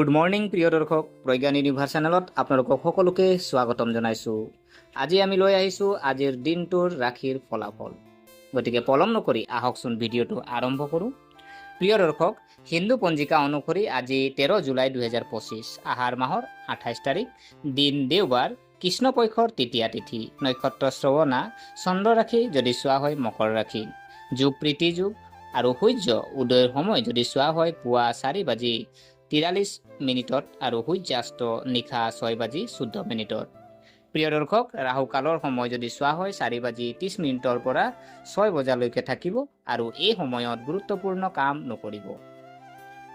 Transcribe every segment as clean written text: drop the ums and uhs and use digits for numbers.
Good morning প্ৰিয় দৰ্শক, Pragyan universe চেনেলত আপোনালোকক সকলোকে স্বাগতম জনাইছোঁ। আজি আমি লৈ আহিছোঁ আজিৰ দিনটোৰ ৰাশিৰ ফলাফল। গতিকে পলম নকৰি আহকচোন ভিডিঅ'টো আৰম্ভ কৰোঁ। প্ৰিয় দৰ্শক, হিন্দু পঞ্জিকা অনুসৰি আজি 13 জুলাই 2025, আহাৰ মাহৰ 28 তাৰিখ, দিন দেওবাৰ, কৃষ্ণপক্ষৰ তৃতীয়া তিথি, নক্ষত্ৰ শ্ৰৱণা, চন্দ্ৰ ৰাশি যদি চোৱা হয় মকৰ ৰাশি, যোগ প্ৰীতি যোগ আৰু সূৰ্য উদয়ৰ সময় যদি চোৱা হয় পুৱা 4:43 মিনিটত আৰু সূৰ্যাস্ত নিশা 6:14 প্ৰিয় দৰ্শক, ৰাহু কালৰ সময় যদি চোৱা হয় 4:30 মিনিটৰ পৰা 6 বজালৈকে থাকিব আৰু এই সময়ত গুৰুত্বপূৰ্ণ কাম নকৰিব।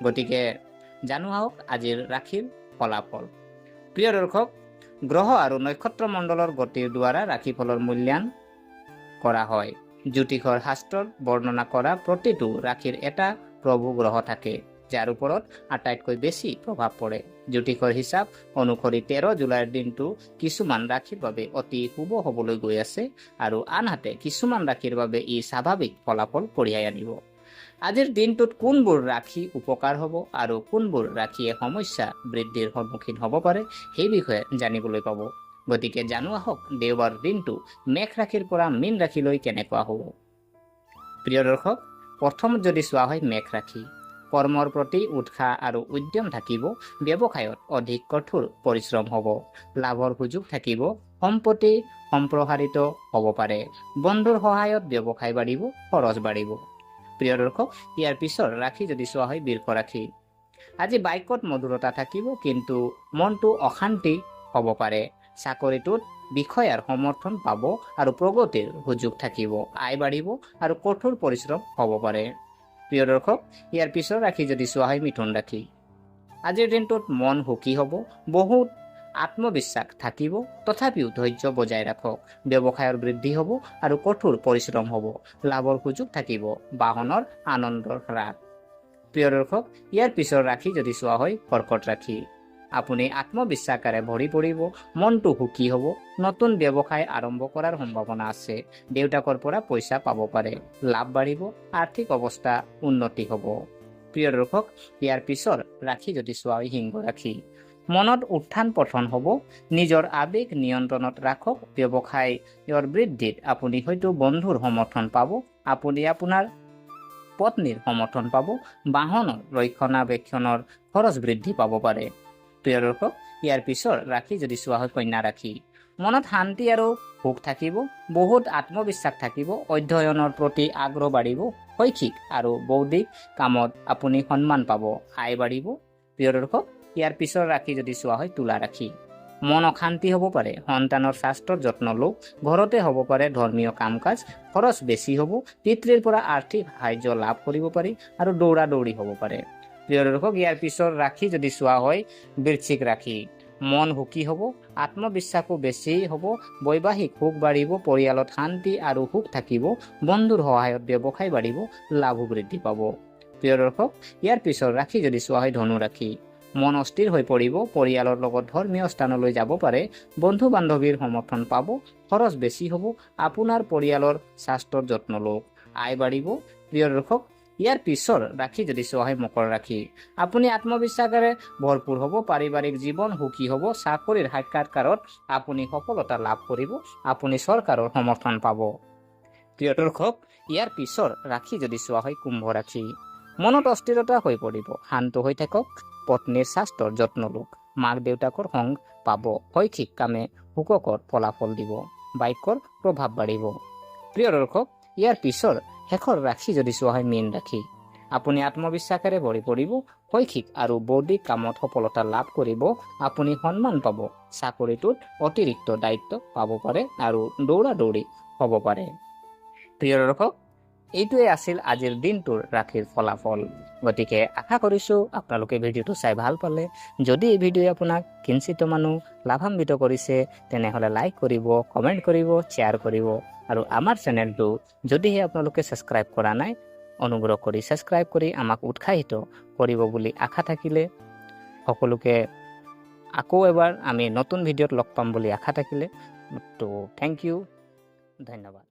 গতিকে জানো আহক আজিৰ ৰাশিৰ ফলাফল। প্ৰিয় দৰ্শক, গ্ৰহ আৰু নক্ষত্ৰ মণ্ডলৰ গতিৰ দ্বাৰা ৰাশিফলৰ মূল্যায়ন কৰা হয়। জ্যোতিষৰ শাস্ত্ৰত বৰ্ণনা কৰা প্ৰতিটো ৰাশিৰ এটা প্ৰভু গ্ৰহ থাকে, যাৰ ওপৰত আটাইতকৈ বেছি প্ৰভাৱ পৰে। জ্যোতিষৰ হিচাপ অনুসৰি 13 জুলাইৰ দিনটো কিছুমান ৰাশিৰ বাবে অতি শুভ হ'বলৈ গৈ আছে আৰু আনহাতে কিছুমান ৰাশিৰ বাবে ই স্বাভাৱিক ফলাফল কঢ়িয়াই আনিব। আজিৰ দিনটোত কোনবোৰ ৰাশি উপকাৰ হ'ব আৰু কোনবোৰ ৰাশিয়ে সমস্যা বৃদ্ধিৰ সন্মুখীন হ'ব পাৰে সেই বিষয়ে জানিবলৈ পাব। গতিকে জানো আহক দেওবাৰ দিনটো মেষ ৰাশিৰ পৰা মীন ৰাশিলৈ কেনেকুৱা হ'ব। প্ৰিয় দৰ্শক, প্ৰথমত যদি চোৱা হয় মেষ ৰাশি, কৰ্মৰ প্ৰতি উৎসাহ আৰু উদ্যম থাকিব। ব্যৱসায়ত অধিক কঠোৰ পৰিশ্ৰম হ'ব। লাভৰ সুযোগ থাকিব। সম্পত্তি সম্প্ৰসাৰিত হ'ব পাৰে। বন্ধুৰ সহায়ত ব্যৱসায় বাঢ়িব, খৰচ বাঢ়িব। প্ৰিয় দৰ্শক, ইয়াৰ পিছৰ ৰাশি যদি চোৱা হয় বৃষ ৰাশি, আজি বাক্যত মধুৰতা থাকিব কিন্তু মনটো অশান্তি হ'ব পাৰে। চাকৰিটোত বিষয়াৰ সমৰ্থন পাব আৰু প্ৰগতিৰ সুযোগ থাকিব। আয় বাঢ়িব আৰু কঠোৰ পৰিশ্ৰম হ'ব পাৰে। প্ৰিয় দৰ্শক, ইয়াৰ পিছৰ ৰাশি যদি চোৱা হয় মিথুন ৰাশি, আজিৰ দিনটোত মন সুখী হ'ব। বহুত আত্মবিশ্বাস থাকিব, তথাপিও ধৈৰ্য বজাই ৰাখক। ব্যৱসায়ৰ বৃদ্ধি হ'ব আৰু কঠোৰ পৰিশ্ৰম হ'ব। লাভৰ সুযোগ থাকিব। বাহনৰ আনন্দৰ হ্ৰাস। প্ৰিয় দৰ্শক, ইয়াৰ পিছৰ ৰাশি যদি চোৱা হয় কৰ্কট ৰাশি, আপুনি আত্মবিশ্বাসেৰে ভৰি পৰিব। মনটো সুখী হ'ব। নতুন ব্যৱসায় আৰম্ভ কৰাৰ সম্ভাৱনা আছে। দেউতাকৰ পৰা পইচা পাব পাৰে। লাভ বাঢ়িব। আৰ্থিক অৱস্থা উন্নতি হ'ব। প্ৰিয় দৰ্শক, ইয়াৰ পিছৰ ৰাশি যদি চোৱা হয় সিংহ ৰাশি, মনত উত্থান পতন হ'ব। নিজৰ আবেগ নিয়ন্ত্ৰণত ৰাখক। ব্যৱসায়ৰ বৃদ্ধিত আপুনি হয়তো বন্ধুৰ সমৰ্থন পাব। আপুনি আপোনাৰ পত্নীৰ সমৰ্থন পাব। বাহনৰ ৰক্ষণাবেক্ষণৰ খৰচ বৃদ্ধি পাব পাৰে। প্ৰিয় দৰ্শক, ইয়াৰ পিছৰ ৰাশি যদি চোৱা হয় কন্যা ৰাশি, মনত শান্তি আৰু সুখ থাকিব। বহুত আত্মবিশ্বাস থাকিব। অধ্যয়নৰ প্ৰতি আগ্ৰহ বাঢ়িব। শৈক্ষিক আৰু বৌদ্ধিক কামত আপুনি সন্মান পাব। আয় বাঢ়িব। প্ৰিয় দৰ্শক, ইয়াৰ পিছৰ ৰাশি যদি চোৱা হয় তুলা ৰাশি, মন অশান্তি হ'ব পাৰে। সন্তানৰ স্বাস্থ্যৰ যত্ন লওক। ঘৰতে হ'ব পাৰে ধৰ্মীয় কাম কাজ। খৰচ বেছি হ'ব। পিতৃৰ পৰা আৰ্থিক সাহায্য লাভ কৰিব পাৰি আৰু দৌৰা দৌৰি হ'ব পাৰে। প্ৰিয় দৰ্শক, ইয়াৰ পিছৰ ৰাশি যদি চোৱা হয় বৃশ্চিক ৰাশি, মন সুখী হ'ব। আত্মবিশ্বাসো বেছি হ'ব। বৈবাহিক সুখ বাঢ়িব। পৰিয়ালত শান্তি আৰু সুখ থাকিব। বন্ধুৰ সহায়ত ব্যৱসায় বাঢ়িব। লাভো বৃদ্ধি পাব। প্ৰিয় দৰ্শক, ইয়াৰ পিছৰ ৰাশি যদি চোৱা হয় ধনু ৰাশি, মন অস্থিৰ হৈ পৰিব। পৰিয়ালৰ লগত ধৰ্মীয় স্থানলৈ যাব পাৰে। বন্ধু বান্ধৱীৰ সমৰ্থন পাব। খৰচ বেছি হ'ব। আপোনাৰ পৰিয়ালৰ স্বাস্থ্যৰ যত্ন লওক। আয় বাঢ়িব। প্ৰিয় দৰ্শক, ইয়াৰ পিছৰ ৰাশি যদি চোৱা হয় মকৰ ৰাশি, আপুনি আত্মবিশ্বাসেৰে ভৰপূৰ হ'ব। পাৰিবাৰিক জীৱন সুখী হ'ব। চাকৰিৰ সাক্ষাৎকাৰত আপুনি সফলতা লাভ কৰিব। আপুনি চৰকাৰৰ সমৰ্থন পাব। প্ৰিয় দৰ্শক, ইয়াৰ পিছৰ ৰাশি যদি চোৱা হয় কুম্ভ ৰাশি, মনত অস্থিৰতা হৈ পৰিব। শান্ত হৈ থাকক। পত্নীৰ স্বাস্থ্যৰ যত্ন লওক। মাক দেউতাকৰ সং পাব। শৈক্ষিক কামে সুখকৰ ফলাফল দিব। বাক্যৰ প্ৰভাৱ বাঢ়িব। প্ৰিয় দৰ্শক, ইয়াৰ পিছৰ শেষৰ ৰাশি যদি চোৱা হয় মীন ৰাশি, আপুনি আত্মবিশ্বাসেৰে ভৰি পৰিব। শৈক্ষিক আৰু বৌদ্ধিক কামত সফলতা লাভ কৰিব। আপুনি সন্মান পাব। চাকৰিটোত অতিৰিক্ত দায়িত্ব পাব পাৰে আৰু দৌৰা দৌৰি হ'ব পাৰে। প্ৰিয় দৰ্শক, এইটোৱে আছিল আজিৰ দিনটোৰ ৰাশিৰ ফলাফল। গতিকে আশা কৰিছোঁ আপোনালোকে ভিডিঅ'টো চাই ভাল পালে। যদি এই ভিডিঅ'ই আপোনাক কিঞ্চিত মানুহ লাভান্বিত কৰিছে তেনেহ'লে লাইক কৰিব, কমেণ্ট কৰিব, শ্বেয়াৰ কৰিব আৰু আমাৰ চেনেলটো যদিহে আপোনালোকে ছাবস্ক্ৰাইব কৰা নাই, অনুগ্ৰহ কৰি ছাবস্ক্ৰাইব কৰি আমাক উৎসাহিত কৰিব বুলি আশা থাকিলে, সকলোকে আকৌ এবাৰ আমি নতুন ভিডিঅ'ত লগ পাম বুলি আশা থাকিলে, তো থেংক ইউ, ধন্যবাদ।